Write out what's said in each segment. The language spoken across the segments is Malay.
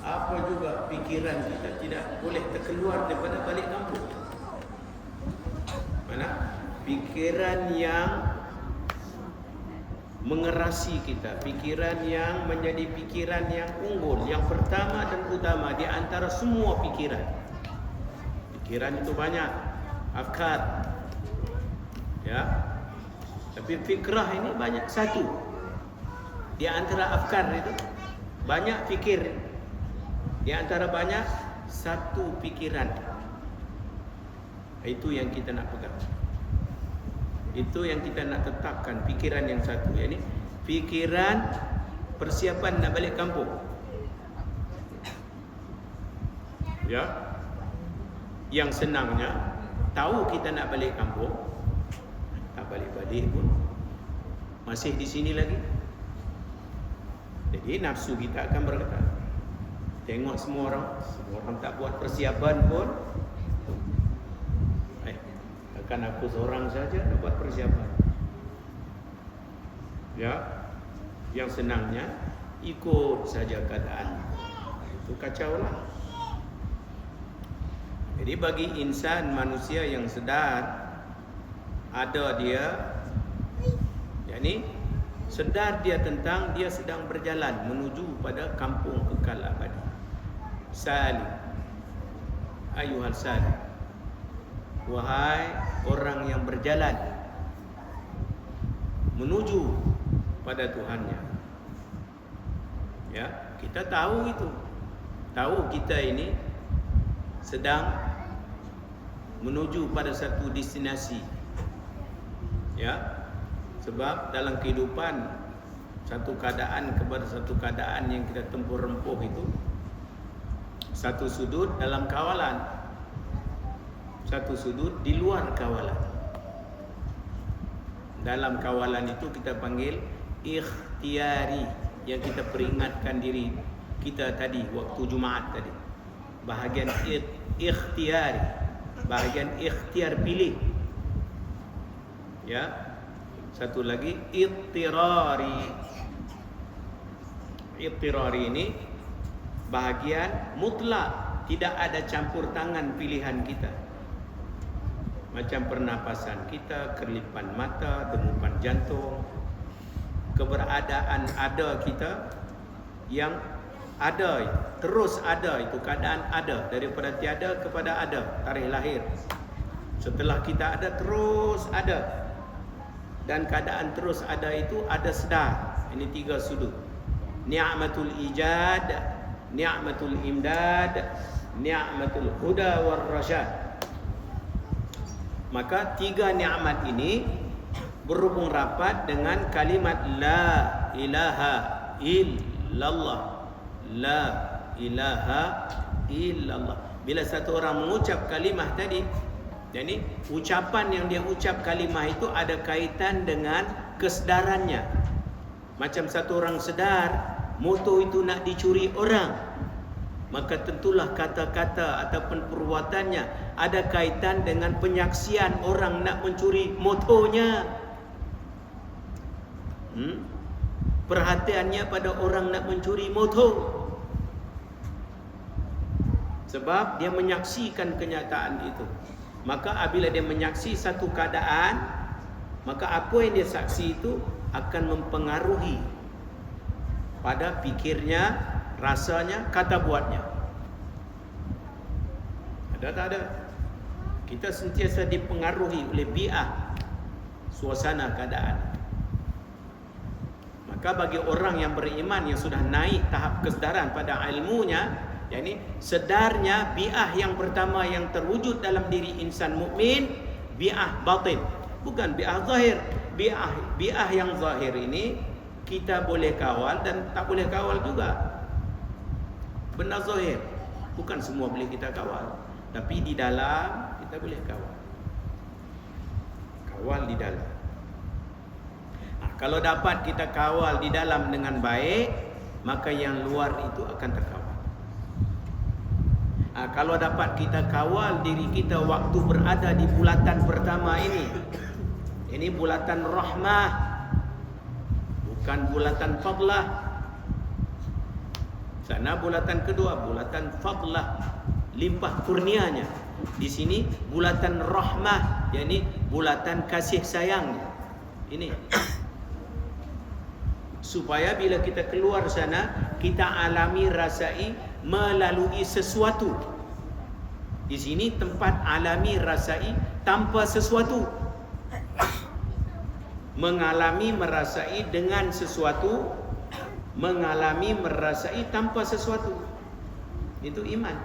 apa juga pikiran kita tidak boleh terkeluar daripada balik kampung. Mana? Pikiran yang mengerasi kita, pikiran yang menjadi pikiran yang unggul, yang pertama dan utama di antara semua pikiran. Pikiran itu banyak, afkar, ya. Tapi fikrah ini banyak, satu. Di antara afkar itu banyak fikir. Di antara banyak, satu pikiran. Itu yang kita nak pegang. Itu yang kita nak tetapkan, pikiran yang satu. Ini pikiran persiapan nak balik kampung. Ya. Yang senangnya, tahu kita nak balik kampung, tak balik-balik pun, masih di sini lagi. Jadi nafsu kita akan berkata, tengok semua orang tak buat persiapan pun, kan aku seorang saja dapat persiapan. Ya, yang senangnya ikut saja keadaan. Itu kacau lah. Jadi bagi insan, manusia yang sedar, ada dia, yakni sedar dia tentang dia sedang berjalan menuju pada kampung kekal abadi. Salim, ayuhal salim, wahai orang yang berjalan menuju pada Tuhannya. Ya, kita tahu itu. Tahu kita ini sedang menuju pada satu destinasi. Ya. Sebab dalam kehidupan, satu keadaan kepada satu keadaan yang kita tempuh rempuh itu, satu sudut dalam kawalan, satu sudut di luar kawalan. Dalam kawalan itu kita panggil ikhtiari, yang kita peringatkan diri kita tadi waktu Jumaat tadi. Bahagian ikhtiari, bahagian ikhtiar pilih. Ya. Satu lagi ittirari. Ittirari ini bahagian mutlak, tidak ada campur tangan pilihan kita. Macam pernapasan kita, kerlipan mata, demupan jantung, keberadaan ada kita yang ada, terus ada, itu keadaan ada, daripada tiada kepada ada, tarikh lahir. Setelah kita ada, terus ada. Dan keadaan terus ada itu ada sedar. Ini tiga sudut. Ni'matul ijad, ni'matul imdad, ni'matul huda war rasyad. Maka tiga nikmat ini berhubung rapat dengan kalimat la ilaha illallah. La ilaha illallah. Bila satu orang mengucap kalimah tadi, jadi ucapan yang dia ucap kalimah itu ada kaitan dengan kesedarannya. Macam satu orang sedar motor itu nak dicuri orang, maka tentulah kata-kata ataupun perbuatannya ada kaitan dengan penyaksian orang nak mencuri motornya. Perhatiannya pada orang nak mencuri motor, sebab dia menyaksikan kenyataan itu. Maka apabila dia menyaksi satu keadaan, maka apa yang dia saksi itu akan mempengaruhi pada fikirnya, rasanya, kata buatnya. Ada tak ada? Kita sentiasa dipengaruhi oleh bi'ah, suasana keadaan. Maka bagi orang yang beriman, yang sudah naik tahap kesedaran pada ilmunya, yakni sedarnya bi'ah yang pertama yang terwujud dalam diri insan mukmin, bi'ah batin, bukan bi'ah zahir. Bi'ah yang zahir ini kita boleh kawal dan tak boleh kawal juga. Benda zahir bukan semua boleh kita kawal, tapi di dalam kita boleh kawal. Kawal di dalam. Kalau dapat kita kawal di dalam dengan baik, maka yang luar itu akan terkawal. Kalau dapat kita kawal diri kita waktu berada di bulatan pertama ini bulatan rahmah, bukan bulatan fadlah. Sana bulatan kedua, bulatan fadlah, limpah kurnianya. Di sini bulatan rahmah, yakni bulatan kasih sayang. Ini supaya bila kita keluar sana, kita alami, rasai melalui sesuatu. Di sini tempat alami, rasai tanpa sesuatu. Mengalami, merasai dengan sesuatu, mengalami, merasai tanpa sesuatu. Itu iman.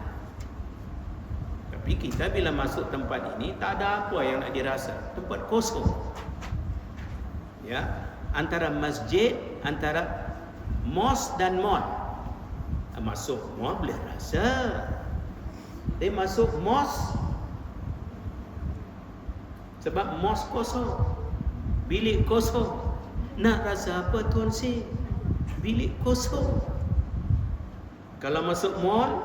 Tapi kita bila masuk tempat ini, tak ada apa yang nak dirasa. Tempat kosong. Ya, antara masjid, antara mosque dan mall. Masuk mall boleh rasa. Dia masuk mosque, sebab mosque kosong, bilik kosong. Nak rasa apa tuan si? Bilik kosong. Kalau masuk mall,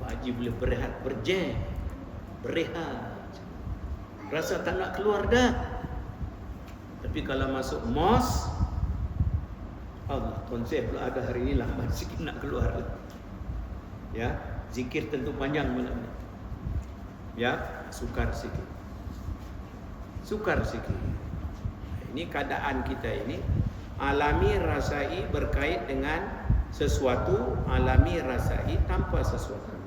wajib boleh berehat, berjam, berehat. Rasa tak nak keluar dah. Tapi kalau masuk mosque, Allah, tuan saya pula ada hari ini lambat sikit nak keluar. Ya, zikir tentu panjang malam ni. Ya, sukar sikit. Sukar sikit. Ini keadaan kita ini, alami, rasai berkait dengan sesuatu, alami, rasai tanpa sesuatu.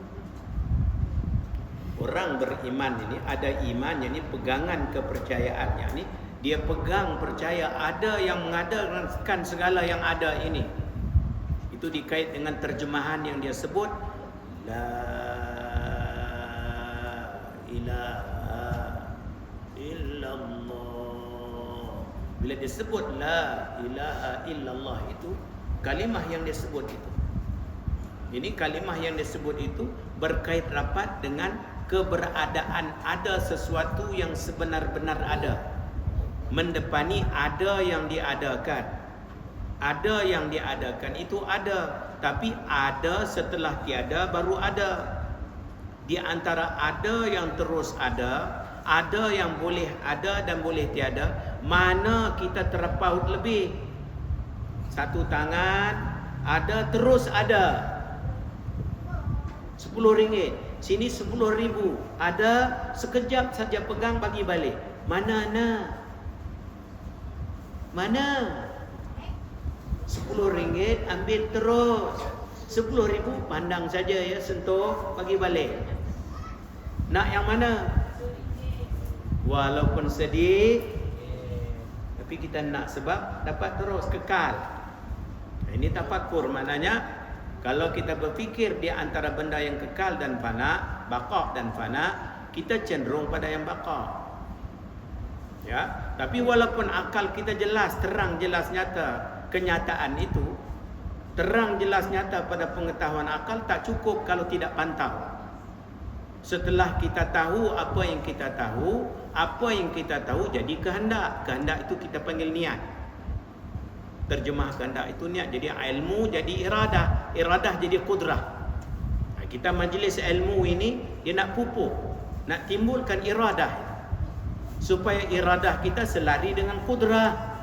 Orang beriman ini ada iman, ini pegangan kepercayaannya ini. Dia pegang, percaya ada yang mengadakan segala yang ada ini. Itu dikait dengan terjemahan yang dia sebut, La ilaha illallah. Bila dia sebut La ilaha illallah itu, kalimah yang dia sebut itu. Ini kalimah yang dia sebut itu berkait rapat dengan keberadaan ada sesuatu yang sebenar-benar ada. Mendepani ada yang diadakan. Ada yang diadakan itu ada, tapi ada setelah tiada baru ada. Di antara ada yang terus ada yang boleh ada dan boleh tiada, mana kita terpaut lebih? Satu tangan ada terus ada, RM10, sini RM10,000, ada sekejap saja pegang bagi balik. Mana nak? Mana? RM10 ambil terus. RM10,000 pandang saja ya, sentuh bagi balik. Nak yang mana? Walaupun sedih, tapi kita nak sebab dapat terus, kekal. Ini tafakur, maknanya kalau kita berfikir di antara benda yang kekal dan fana, baqa dan fana, kita cenderung pada yang baqa. Ya, tapi walaupun akal kita jelas, terang, jelas, nyata kenyataan itu, terang, jelas, nyata pada pengetahuan akal, tak cukup kalau tidak pantau. Setelah kita tahu apa yang kita tahu, jadi kehendak. Kehendak itu kita panggil niat. Terjemah kehendak itu niat. Jadi ilmu jadi iradah, iradah jadi kudrah. Kita majlis ilmu ini, dia nak pupuk, nak timbulkan iradah, supaya iradah kita selari dengan kudrah.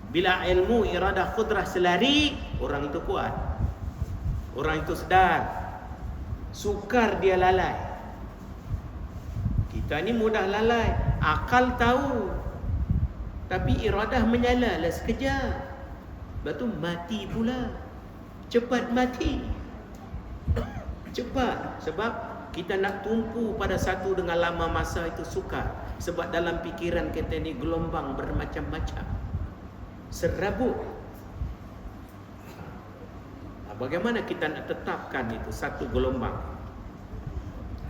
Bila ilmu, iradah, kudrah selari, orang itu kuat, orang itu sedar. Sukar dia lalai. Kita ni mudah lalai. Akal tahu, tapi iradah menyala lah sekejap, lepas tu mati pula. Cepat mati, cepat. Sebab kita nak tumpu pada satu dengan lama masa itu sukar. Sebab dalam fikiran kita ni gelombang bermacam-macam, serabut. Bagaimana kita nak tetapkan itu satu gelombang?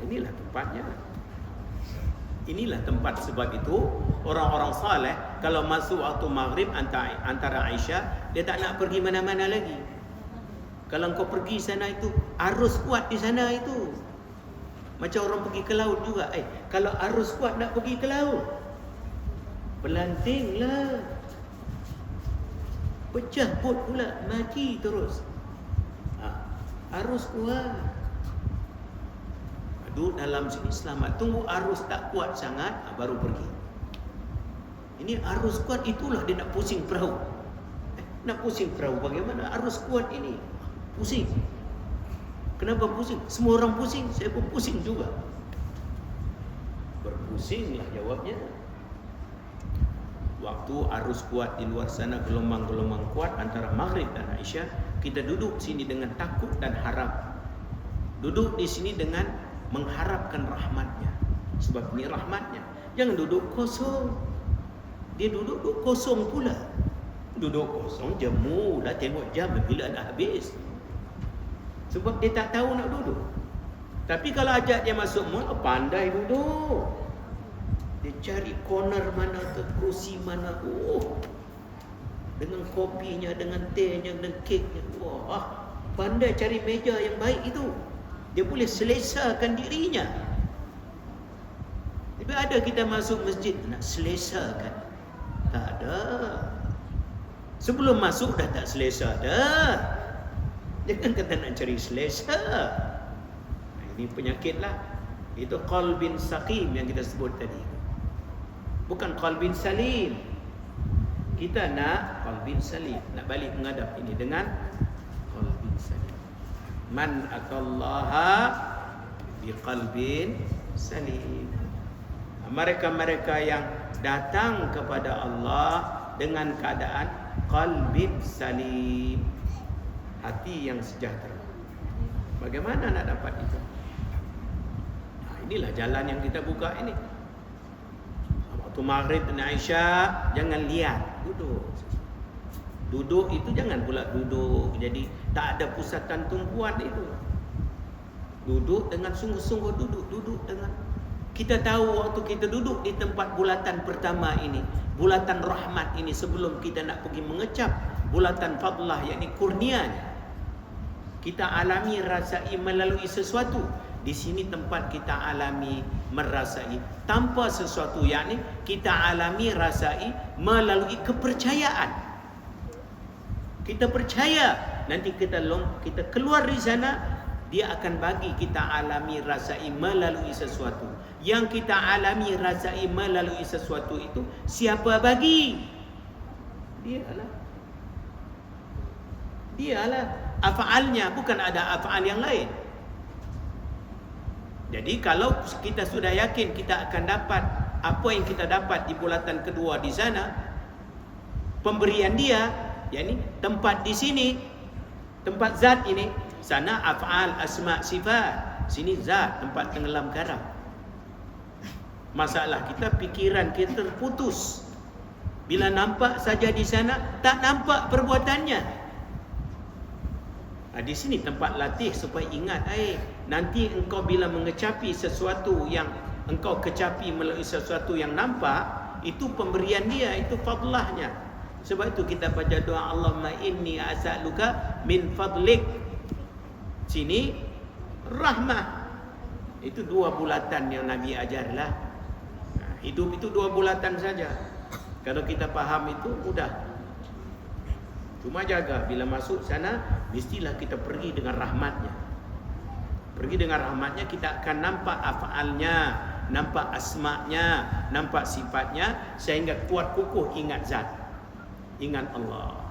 Inilah tempatnya. Inilah tempat. Sebab itu orang-orang saleh kalau masuk waktu maghrib antara Aisyah, dia tak nak pergi mana-mana lagi. Kalau kau pergi sana itu, arus kuat di sana itu. Macam orang pergi ke laut juga. Kalau arus kuat nak pergi ke laut, pelantinglah, pecah bot pula, mati terus. Arus kuat, duduk dalam sini selamat. Tunggu arus tak kuat sangat, baru pergi. Ini arus kuat, itulah dia nak pusing perahu. Nak pusing perahu bagaimana? Arus kuat ini. Pusing. Kenapa pusing? Semua orang pusing, saya pun pusing juga. Berpusinglah jawabnya. Waktu arus kuat di luar sana, gelombang-gelombang kuat antara Maghrib dan Isya, kita duduk sini dengan takut dan harap. Duduk di sini dengan mengharapkan rahmatnya. Sebab ini rahmatnya. Jangan duduk kosong. Dia duduk kosong pula. Duduk kosong, jemu dah tengok jam bila nak habis. Sebab dia tak tahu nak duduk. Tapi kalau ajak dia masuk mall, pandai duduk. Dia cari corner mana ke, kerusi mana. Dengan kopinya, dengan tehnya, dengan keknya. Wah, pandai cari meja yang baik itu. Dia boleh selesakan dirinya. Tapi ada kita masuk masjid nak selesakan. Tak ada. Sebelum masuk dah tak selesa dah. Jangan kata nak cari selesa. Ini penyakit lah. Itu qalbin saqim yang kita sebut tadi. Bukan qalbin salim. Kita nak qalbin salim. Nak balik menghadap ini dengan qalbin salim. Man atallaha biqalbin salim. Mereka-mereka yang datang kepada Allah dengan keadaan qalbin salim, hati yang sejahtera. Bagaimana nak dapat itu? Nah, inilah jalan yang kita buka ini. Waktu Maghrib dan Isya, jangan lihat, duduk. Duduk itu jangan pula duduk jadi tak ada pusatan tumpuan itu. Duduk dengan sungguh-sungguh, duduk dengan. Kita tahu waktu kita duduk di tempat bulatan pertama ini, bulatan rahmat ini, sebelum kita nak pergi mengecap bulatan fadlah, yakni kurnianya, kita alami rasai melalui sesuatu. Di sini tempat kita alami merasai tanpa sesuatu, yakni kita alami rasai melalui kepercayaan. Kita percaya nanti kita keluar di sana, dia akan bagi kita alami rasai melalui sesuatu. Yang kita alami rasai melalui sesuatu itu, siapa bagi? Dialah af'alnya, bukan ada af'al yang lain. Jadi kalau kita sudah yakin kita akan dapat apa yang kita dapat di bulatan kedua di sana, pemberian dia, yakni tempat di sini, tempat zat ini, sana af'al, asma, sifat, sini zat, tempat tenggelam garam. Masalah kita, pikiran kita terputus. Bila nampak saja di sana, tak nampak perbuatannya. Di sini tempat latih supaya ingat, nanti engkau bila mengecapi sesuatu yang engkau kecapi melalui sesuatu yang nampak, itu pemberian dia, itu fadlahnya. Sebab itu kita baca doa, Allahumma inni as'aluka min fadlik. Sini rahmah. Itu dua bulatan yang Nabi ajarlah. Hidup itu dua bulatan saja. Kalau kita faham itu mudah. Cuma jaga bila masuk sana, mestilah kita pergi dengan rahmatnya. Pergi dengan rahmatnya, kita akan nampak af'alnya, nampak asma'nya, nampak sifatnya, sehingga kuat kukuh ingat zat, ingat Allah.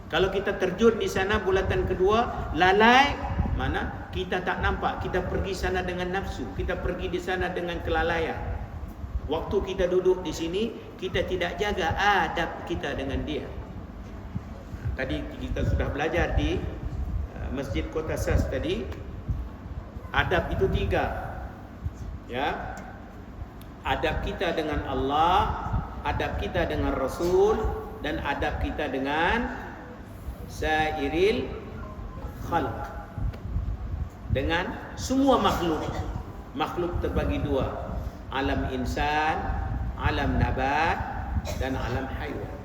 Kalau kita terjun di sana bulatan kedua, lalai, mana kita tak nampak. Kita pergi sana dengan nafsu, kita pergi di sana dengan kelalaian. Waktu kita duduk di sini, kita tidak jaga adab kita dengan dia. Tadi kita sudah belajar di Masjid Kota Sas tadi, adab itu 3. Ya. Adab kita dengan Allah, adab kita dengan Rasul, dan adab kita dengan sairil khalq, dengan semua makhluk. Makhluk terbagi 2. Alam insan, alam nabat, dan alam haiwan.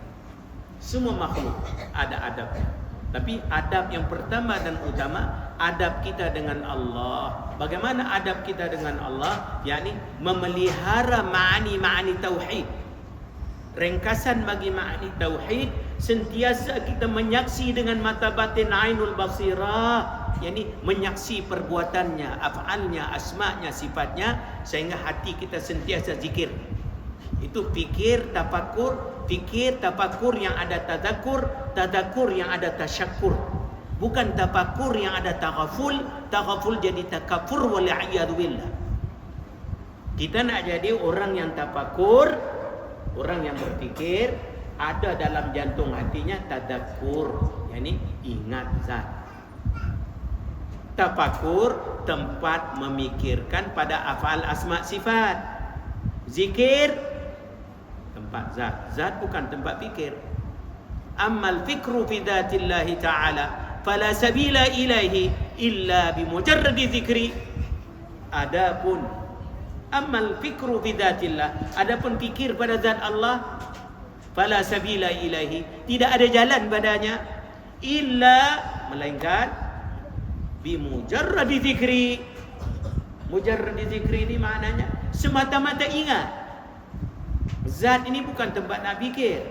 Semua makhluk ada adabnya. Tapi adab yang pertama dan utama, adab kita dengan Allah. Bagaimana adab kita dengan Allah? Yakni memelihara ma'ani tauhid. Ringkasan bagi ma'ani tauhid, sentiasa kita menyaksi dengan mata batin ainul basirah, yakni menyaksi perbuatannya, af'alnya, asma'nya, sifatnya, sehingga hati kita sentiasa zikir. Itu fikir, tafakur, fikir, tafakur yang ada tadzakur, tadzakur yang ada tasyakur. Bukan tafakur yang ada taghaful, taghaful jadi takafur wal'iyadu billah. Kita nak jadi orang yang tafakur, orang yang berfikir, ada dalam jantung hatinya tadzakur, yakni ingat zat. Tafakur tempat memikirkan pada afal asma sifat. Zikir tempat zat. Zat bukan tempat fikir. Ammal fikru fi dzatillahi ta'ala fala sabila ilaihi illa bimujarradi zikri. Adapun ammal fikru fi dzatillah, adapun fikir pada zat Allah, fala sabila ilaihi, tidak ada jalan padanya illa, melainkan bimujarradi zikri. Mujarradi zikri ini maknanya semata-mata ingat. Zat ini bukan tempat nak fikir.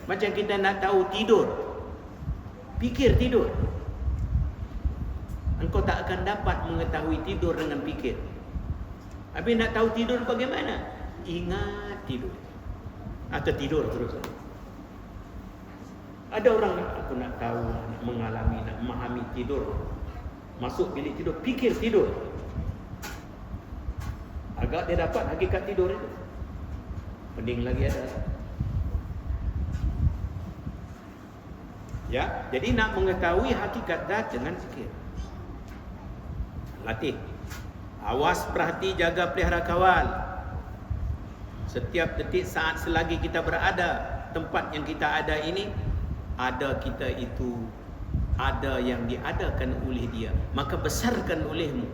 Macam kita nak tahu tidur, fikir tidur. Engkau tak akan dapat mengetahui tidur dengan fikir. Habis nak tahu tidur bagaimana? Ingat tidur. Atau tidur terus. Ada orang, aku nak tahu, nak mengalami, nak memahami tidur. Masuk bilik tidur, fikir tidur. Agak dia dapat hakikat tidur itu. Pening lagi ada. Ya, jadi nak mengetahui hakikat zat dengan fikir. Latih. Awas, perhati, jaga, pelihara, kawal. Setiap detik saat selagi kita berada, tempat yang kita ada ini, ada kita itu, ada yang diadakan oleh dia. Maka besarkan olehmu,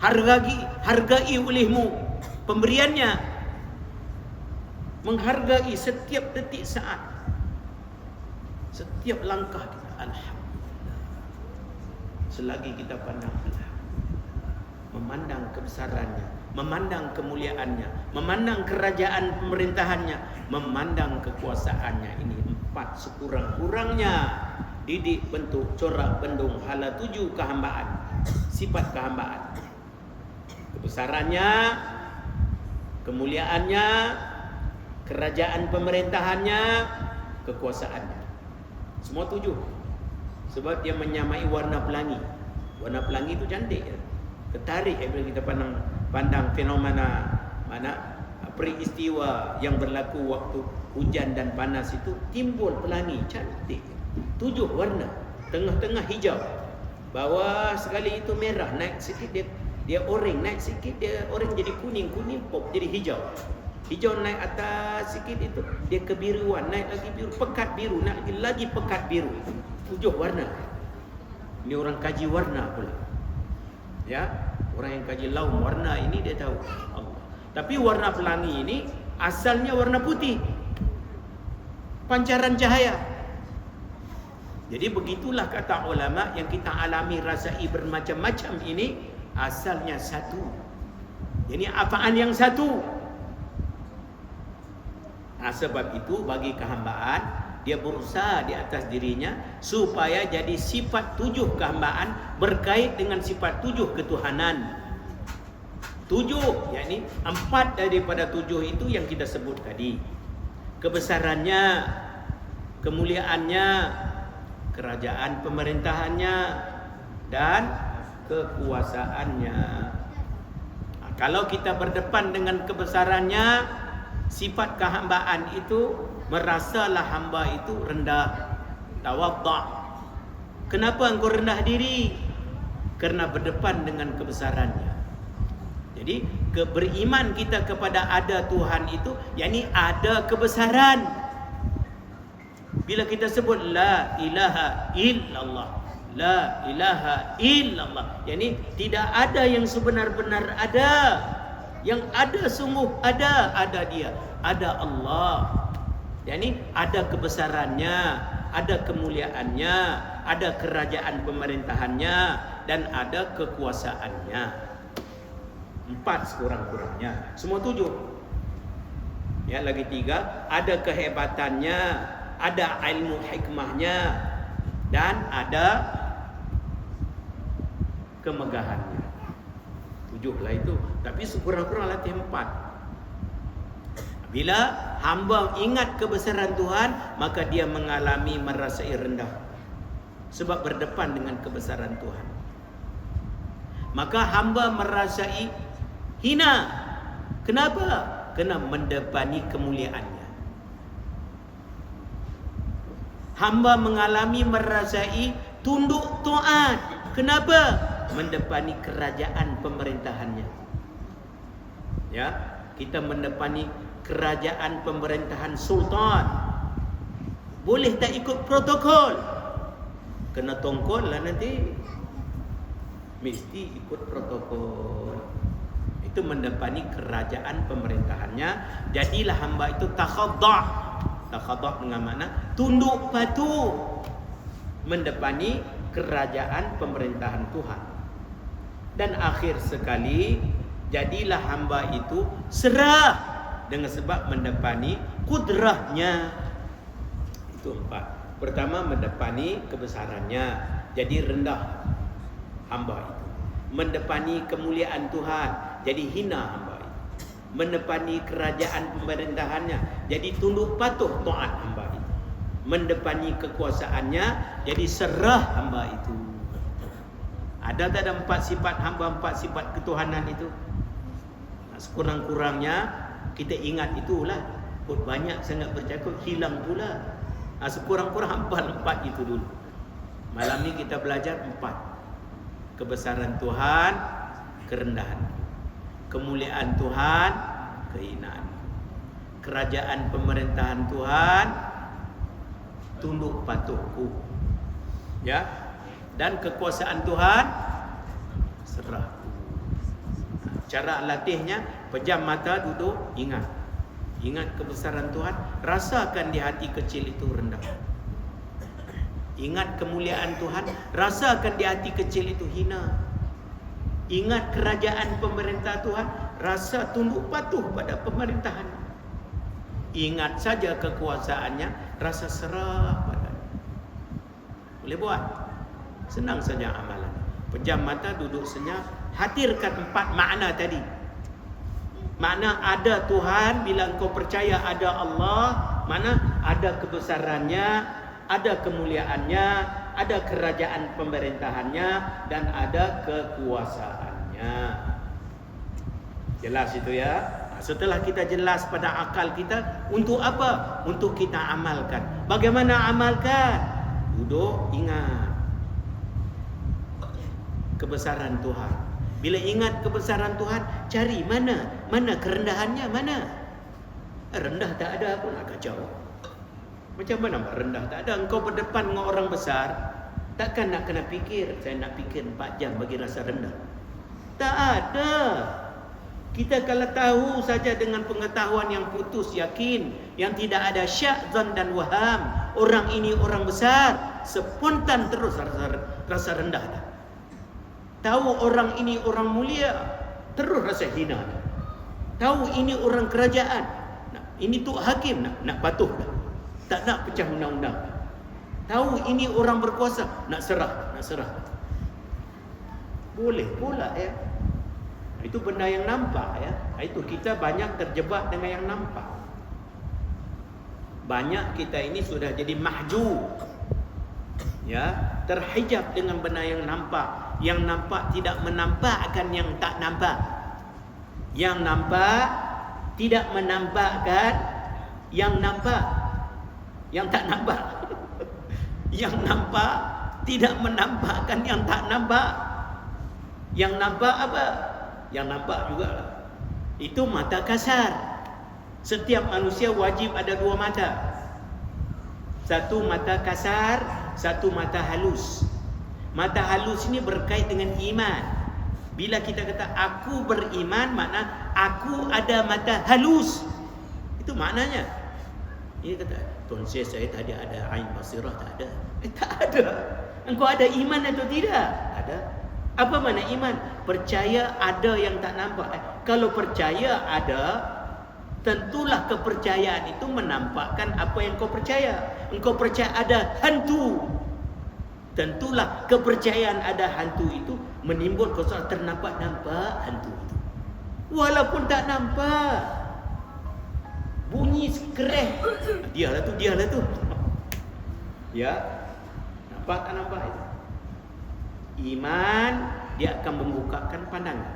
hargai olehmu pemberiannya, menghargai setiap detik saat, setiap langkah kita. Alhamdulillah. Selagi kita pandang Allah, memandang kebesarannya, memandang kemuliaannya, memandang kerajaan pemerintahannya, memandang kekuasaannya. Ini 4 sekurang-kurangnya didik, bentuk, corak, bendung, hala 7 kehambaan, sifat kehambaan. Kebesarannya, kemuliaannya, kerajaan pemerintahannya, kekuasaannya. Semua 7. Sebab dia menyamai warna pelangi. Warna pelangi itu cantik ya. Tertarik bila kita pandang fenomena mana peristiwa yang berlaku waktu hujan dan panas itu, timbul pelangi cantik. 7 warna, tengah-tengah hijau, bawah sekali itu merah, naik sikit dia oranye, naik sikit dia oranye jadi kuning, pop jadi hijau, hijau naik atas sikit itu dia kebiruan, naik lagi biru, pekat biru, naik lagi pekat biru. 7 warna. Ini orang kaji warna pula. Ya, orang yang kaji laum warna ini dia tahu Allah. Tapi warna pelangi ini asalnya warna putih, pancaran cahaya. Jadi begitulah kata ulama, yang kita alami, rasai bermacam-macam ini asalnya satu. Jadi apaan yang satu? Nah, sebab itu bagi kehambaan, dia berusaha di atas dirinya supaya jadi sifat 7 kehambaan berkait dengan sifat 7 ketuhanan. 7, yakni 4 daripada 7 itu yang kita sebut tadi. Kebesarannya, kemuliaannya, kerajaan pemerintahannya, dan kekuasaannya. Nah, kalau kita berdepan dengan kebesarannya, sifat kehambaan itu, merasalah hamba itu rendah, tawadhu'. Kenapa engkau rendah diri? Karena berdepan dengan kebesarannya. Jadi beriman kita kepada ada Tuhan itu, yakni ada kebesaran. Bila kita sebut la ilaha illallah, la ilaha illallah, yakni tidak ada yang sebenar-benar ada. Yang ada sungguh ada dia, ada Allah. yakni ada kebesarannya, ada kemuliaannya, ada kerajaan pemerintahannya, dan ada kekuasaannya. 4 sekurang-kurangnya. Semua 7. Ya, lagi 3, ada kehebatannya, ada ilmu hikmahnya, dan ada kemegahannya. 7 lah itu. Tapi sekurang-kurang latih 4. Bila hamba ingat kebesaran Tuhan, maka dia mengalami merasai rendah. Sebab berdepan dengan kebesaran Tuhan. Maka hamba merasai hina. Kenapa? Kena mendepani kemuliaannya. Hamba mengalami merasai tunduk taat. Kenapa? Mendepani kerajaan pemerintahannya. Ya, kita mendepani kerajaan pemerintahan sultan. Boleh tak ikut protokol? Kena tongkol lah nanti. Mesti ikut protokol. Itu mendepani kerajaan pemerintahannya. Jadilah hamba itu takhadda'. Takhadda' dengan makna tunduk patuh mendepani kerajaan pemerintahan Tuhan. Dan akhir sekali, jadilah hamba itu serah dengan sebab mendepani kudrahnya. Itu 4. Pertama, mendepani kebesarannya, jadi rendah hamba itu. Mendepani kemuliaan Tuhan, jadi hina hamba itu. Mendepani kerajaan pemerintahannya, jadi tunduk patuh taat hamba itu. Mendepani kekuasaannya, jadi serah hamba itu. Ada tak ada 4 sifat hamba, 4 sifat ketuhanan itu? Sekurang-kurangnya kita ingat itulah. Banyak sangat bercakap, hilang pula. Sekurang-kurang hafal 4 itu dulu. Malam ni kita belajar 4. Kebesaran Tuhan, kerendahan. Kemuliaan Tuhan, kehinaan. Kerajaan pemerintahan Tuhan, tunduk patuhku. Ya. Dan kekuasaan Tuhan, serah. Cara latihnya, pejam mata, duduk, ingat. Ingat kebesaran Tuhan, rasakan di hati kecil itu rendah. Ingat kemuliaan Tuhan, rasakan di hati kecil itu hina. Ingat kerajaan pemerintah Tuhan, rasa tunduk patuh pada pemerintahan. Ingat saja kekuasaannya, rasa serah padanya. Boleh buat? Senang saja amalan. Pejam mata, duduk senyap, hadirkan 4 makna tadi. Makna ada Tuhan, bila engkau percaya ada Allah, mana ada kebesarannya, ada kemuliaannya, ada kerajaan pemerintahannya, dan ada kekuasaannya. Jelas itu ya. Setelah kita jelas pada akal kita, untuk apa? Untuk kita amalkan. Bagaimana amalkan? Duduk, ingat kebesaran Tuhan. Bila ingat kebesaran Tuhan, cari mana kerendahannya, mana? Rendah tak ada pun nak kacau. Macam mana rendah tak ada? Engkau berdepan dengan orang besar, takkan nak kena fikir, saya nak fikir 4 jam bagi rasa rendah. Tak ada. Kita kalau tahu saja dengan pengetahuan yang putus yakin, yang tidak ada syak, zan dan waham, orang ini orang besar, spontan terus rasa rendah dah. Tahu orang ini orang mulia, terus rasa hina. Tahu ini orang kerajaan, ini tuk hakim, nak patuh dah. Tak nak pecah undang-undang. Tahu ini orang berkuasa, nak serah. Boleh pula ya. Itu benda yang nampak ya. Itu kita banyak terjebak dengan yang nampak. Banyak kita ini sudah jadi mahjub. Ya, terhijab dengan benda yang nampak. Yang nampak tidak menampakkan yang tak nampak. Yang nampak tidak menampakkan yang nampak. Yang tak nampak. Yang nampak tidak menampakkan yang tak nampak. Yang nampak apa? Yang nampak juga. Itu mata kasar. Setiap manusia wajib ada 2 mata. Satu mata kasar, satu mata halus. Mata halus ini berkait dengan iman. Bila kita kata aku beriman, makna aku ada mata halus. Itu maknanya. Dia kata, Tuan Syekh, saya tadi ada ain basirah. Tak ada. Tak ada. Engkau ada iman atau tidak? Ada. Apa makna iman? Percaya ada yang tak nampak. Kalau percaya ada, tentulah kepercayaan itu menampakkan apa yang kau percaya. Engkau percaya ada hantu, tentulah kepercayaan ada hantu itu menimbulkan soal ternampak-nampak hantu itu. Walaupun tak nampak. bunyi kereh, dialah tu. Ya, nampak tak nampak itu? Iman dia akan membukakan pandangan.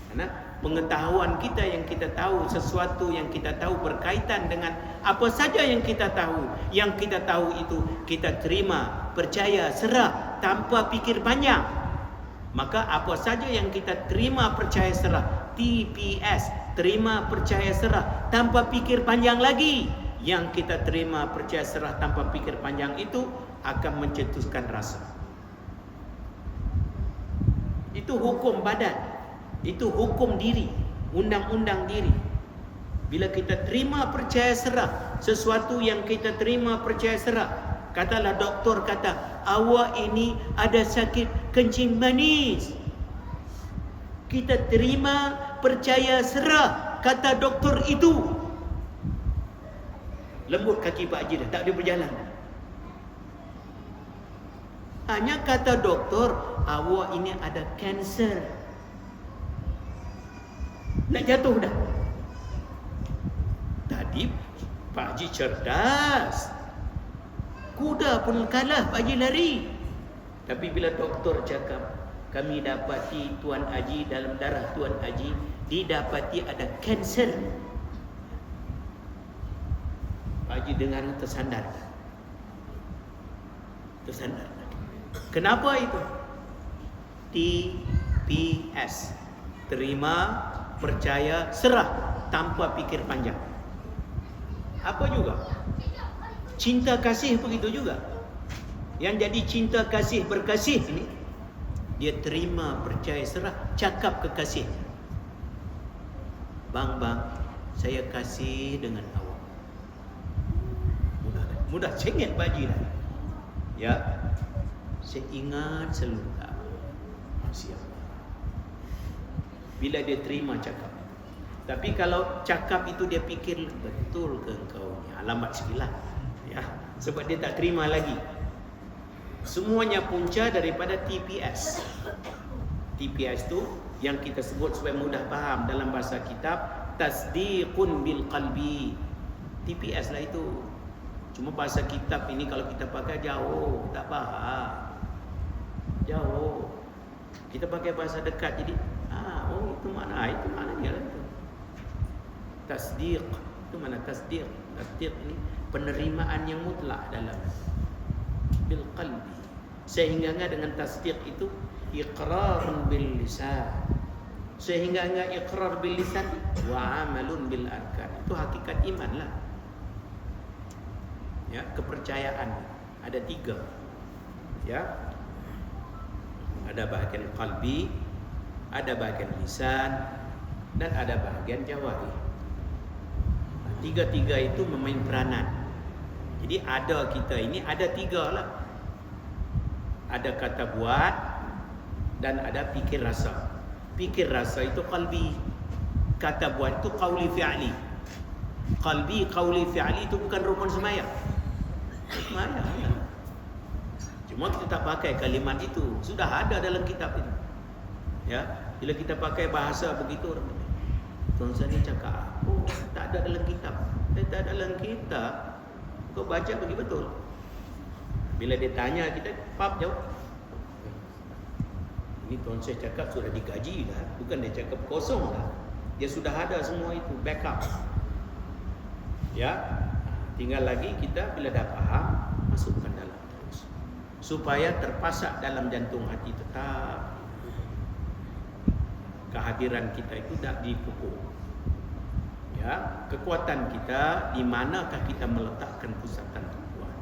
Karena pengetahuan kita yang kita tahu, sesuatu yang kita tahu berkaitan dengan apa saja yang kita tahu. Yang kita tahu itu kita terima, percaya, serah tanpa fikir panjang. Maka apa saja yang kita terima, percaya, serah, TPS, terima, percaya, serah tanpa fikir panjang lagi. Yang kita terima, percaya, serah tanpa fikir panjang itu akan mencetuskan rasa. Itu hukum badan, itu hukum diri, undang-undang diri. Bila kita terima, percaya, serah sesuatu yang kita terima, percaya, serah. Katalah doktor kata, awak ini ada sakit kencing manis. Kita terima, percaya, serah kata doktor itu. Lembut kaki Pak Haji dah, tak boleh berjalan. Hanya kata doktor, awak ini ada kanser. Nak jatuh dah. Tadi Pak Haji cerdas. Kuda pun kalah, Pak Haji lari. Tapi bila doktor cakap, kami dapati Tuan Haji, dalam darah Tuan Haji didapati ada kanser. Pak Haji dengar tersandar. Tersandar. Kenapa itu? TPS, terima, percaya, serah tanpa fikir panjang. Apa juga? Cinta kasih begitu juga. Yang jadi cinta kasih berkasih ini, dia terima, percaya, serah, cakap kekasih. Bang, saya kasih dengan awak. Mudah cengit Pak Haji dah. Ya, saya ingat selalu siap. Bila dia terima cakap. Tapi kalau cakap itu dia fikir, betul ke engkau ni? Alamat sekilah. Ya, sebab dia tak terima lagi. Semuanya punca daripada TPS. TPS tu yang kita sebut supaya mudah faham dalam bahasa kitab, tasdiqun bil qalbi. TPS lah itu. Cuma bahasa kitab ini kalau kita pakai jauh, tak faham. Jauh. Kita pakai bahasa dekat jadi itu maknanya lah itu. Tasdiq. Itu mana tasdiq? Tasdiq ini penerimaan yang mutlak dalam bil qalbi. Sehingga dengan tasdiq itu iqrarun bil lisan. Sehingga iqrar bil lisan wa amalun bil arkan. Itu hakikat iman lah. Ya, kepercayaan ada 3. Ya. Ada bahagian qalbi, ada bahagian lisan, dan ada bahagian jawari. 3 itu memain peranan. Jadi ada kita ini ada 3 lah. Ada kata buat dan ada fikir rasa. Fikir rasa itu qalbi. Kata buat itu qauli fi'li. Qalbi, qauli fi'li itu bukan rukun sembahyang. Sembahyang ya. Cuma kita tak pakai kalimat itu. Sudah ada dalam kitab itu. Ya, bila kita pakai bahasa begitu, Tuan Sani cakap, tak ada dalam kitab. Tak ada dalam kitab. Kau baca bagi betul. Bila dia tanya kita, pap jawab. Ini Tuan saya cakap sudah digaji dah. Bukan dia cakap kosong dah. Dia sudah ada semua itu, backup. Ya, tinggal lagi kita bila dah faham, masukkan dalam terus. Supaya terpasak dalam jantung hati tetap. Kehadiran kita itu tak dipukul. Ya, kekuatan kita di manakah kita meletakkan pusatan tujuan.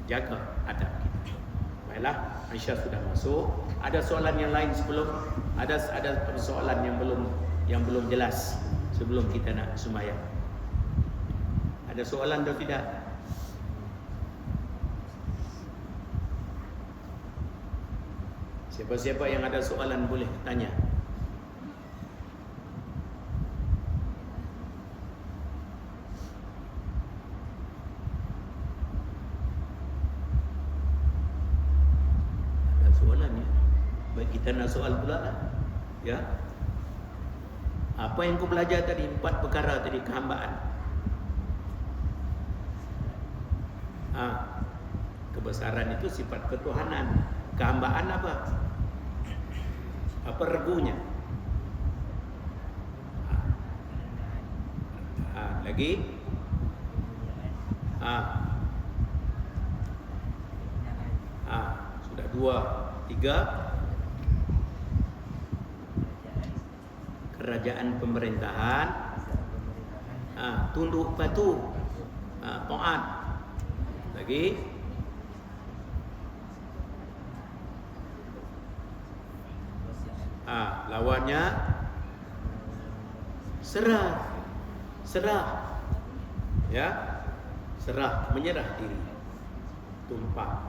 Jaga adab kita. Baiklah, Aisyah sudah masuk. Ada soalan yang lain sebelum ada soalan yang belum jelas sebelum kita nak sembahyang. Ada soalan atau tidak? Siapa-siapa yang ada soalan boleh tanya. Ada soalan ya? Baik, kita nak soal pula lah. Ya. Apa yang kau belajar tadi? 4 perkara tadi, kehambaan. Kebesaran itu sifat ketuhanan. Kehambaan apa? Apa regunya? Lagi? Sudah 2, 3. Kerajaan pemerintahan, tunduk patuh, taat. Lagi? Lawannya serah. Ya, serah, menyerah diri, tumpah.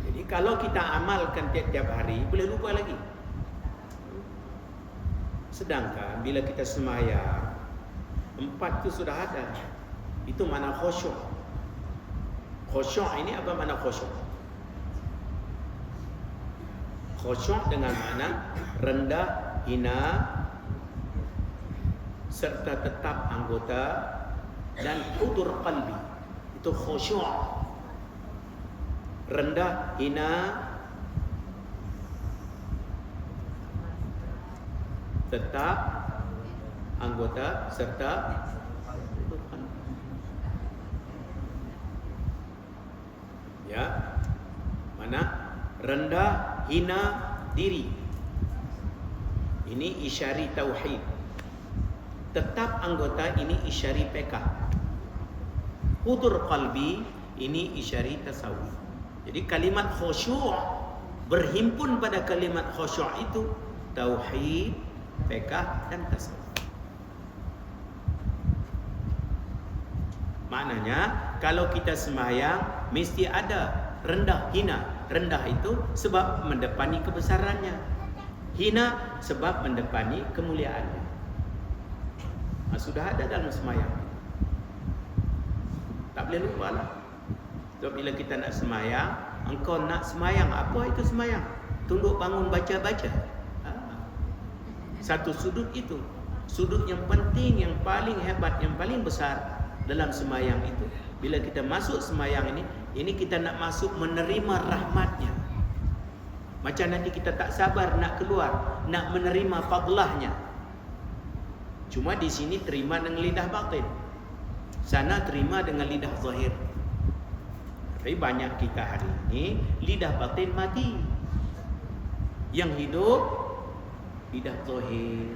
Jadi kalau kita amalkan tiap-tiap hari, boleh lupa lagi. Sedangkan bila kita sembahyang, 4 itu sudah ada. Itu makna khusyuk. Khusyuk ini apa makna khusyuk? Khusyuk dengan makna rendah, hina, serta tetap anggota dan hudur qalbi. Itu khusyuk. Rendah, hina, tetap anggota serta ya, mana rendah, hina diri. Ini isyari tauhid. Tetap anggota ini isyari PK. Hudur qalbi ini isyari tasawuf. Jadi kalimat khusyuk berhimpun pada kalimat khusyuk itu tauhid, PK dan tasawuf. Maknanya kalau kita sembahyang mesti ada rendah, hina. Rendah itu sebab mendepani kebesarannya, hina sebab mendepani kemuliaannya. Sudah ada dalam sembahyang. Tak boleh lupa lah. Sebab bila kita nak sembahyang, engkau nak sembahyang, apa itu sembahyang? Tunduk bangun baca-baca. Satu sudut itu, sudut yang penting, yang paling hebat, yang paling besar dalam sembahyang itu. Bila kita masuk sembahyang ini kita nak masuk menerima rahmatnya. Macam nanti kita tak sabar nak keluar, nak menerima fadlahnya. Cuma di sini terima dengan lidah batin, sana terima dengan lidah zahir. Tapi banyak kita hari ini lidah batin mati, yang hidup lidah zahir.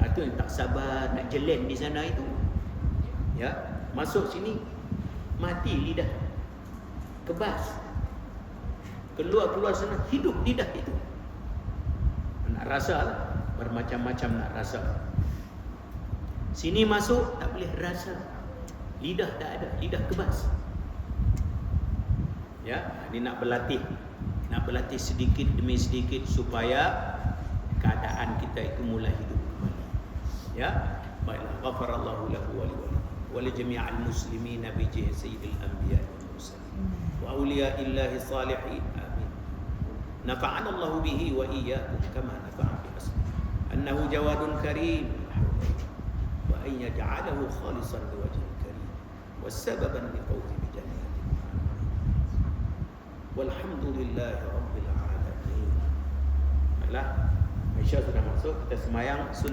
Itu yang tak sabar nak jelen di sana itu. Ya, masuk sini mati lidah, kebas. Keluar sana hidup lidah itu. Nak rasa lah, bermacam-macam nak rasa. Sini masuk tak boleh rasa, lidah tak ada, lidah kebas. Ya, ini nak berlatih sedikit demi sedikit supaya keadaan kita itu mulai hidup kembali. Ya, baiklah. Ghafarallahu lahu wa li jami'il muslimin bi jahi sayyidil anbiya wal mursalin wa awliya'illahi salihin. Amin. Nafa'ana Allah bihi wa iyyakum kama nafa'a bi asli. Annahu jawadun karim wa an yaj'alahu khalisan liwajhil karim wa sababan liqawli bi jannatin. Walhamdulillahi rabbil alamin. Baiklah, Aisyah sudah masuk, kita sembahyang sunat.